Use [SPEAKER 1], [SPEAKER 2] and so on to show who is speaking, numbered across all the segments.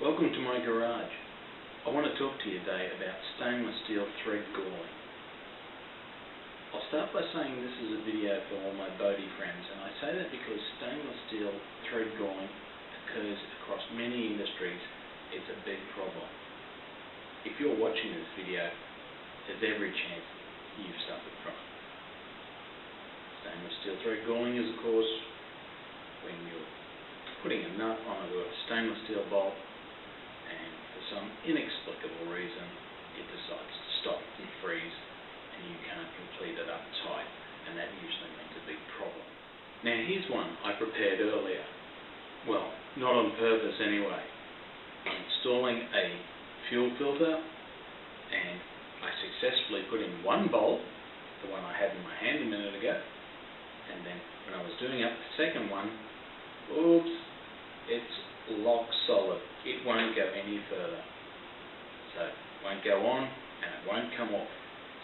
[SPEAKER 1] Welcome to my garage. I want to talk to you today about stainless steel thread galling. I'll start by saying this is a video for all my boatie friends, and I say that because stainless steel thread galling occurs across many industries. It's a big problem. If you're watching this video, there's every chance you've suffered from it. Stainless steel thread galling is, of course, when you're putting a nut onto a stainless steel bolt and for some inexplicable reason it decides to stop and freeze and you can't complete it up tight, and that usually means a big problem. Now here's one I prepared earlier. Well, not on purpose anyway. I'm installing a fuel filter and I successfully put in one bolt, the one I had in my hand a minute ago, and then when I was doing up the second one, oops, it's lock solid. It won't go any further. So it won't go on and it won't come off.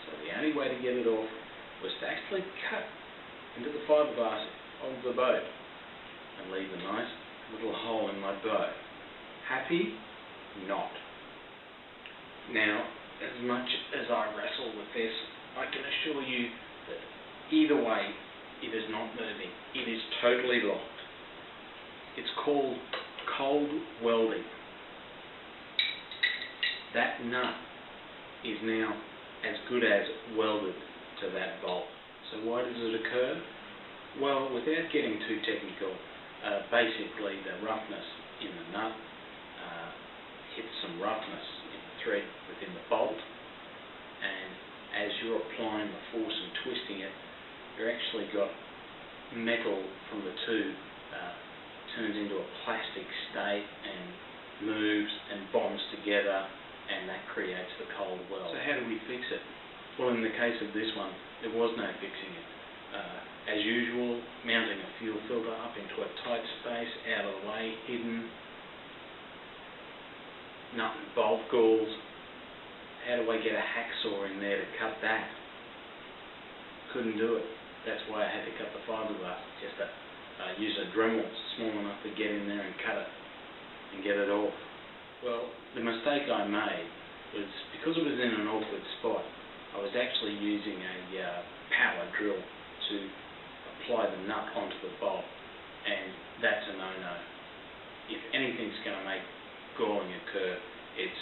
[SPEAKER 1] So the only way to get it off was to actually cut into the fiberglass of the boat and leave a nice little hole in my boat. Happy? Not. Now, as much as I wrestle with this, I can assure you that either way, it is not moving. It is totally locked. It's called cold welding. That nut is now as good as welded to that bolt. So why does it occur? Well, without getting too technical, basically the roughness in the nut hits some roughness in the thread within the bolt, and as you're applying the force and twisting it, you've actually got metal from the tube turns into a plastic state and moves and bonds together, and that creates the cold weld. So how do we fix it? Well, in the case of this one, there was no fixing it. As usual, mounting a fuel filter up into a tight space, out of the way, hidden, nut and bolt galls. How do I get a hacksaw in there to cut that? Couldn't do it. That's why I had to cut the fiberglass. Just to use a Dremel small enough to get in there and cut it and get it off. Well, the mistake I made was, because it was in an awkward spot, I was actually using a power drill to apply the nut onto the bolt, and that's a no-no. If anything's going to make galling occur, it's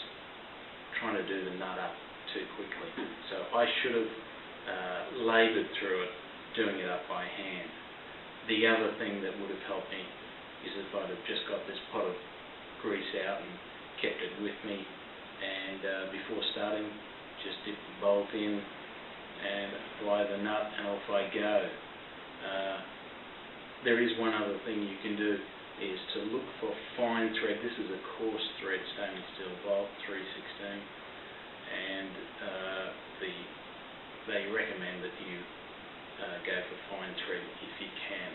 [SPEAKER 1] trying to do the nut up too quickly. So I should have laboured through it, doing it up by hand. The other thing that would have helped me is if I'd have just got this pot of grease out and kept it with me, and before starting, just dip the bolt in and apply the nut, and off I go. There is one other thing you can do, is to look for fine thread. This is a coarse thread stainless steel bolt, 316, and they recommend that you go for fine thread if you can.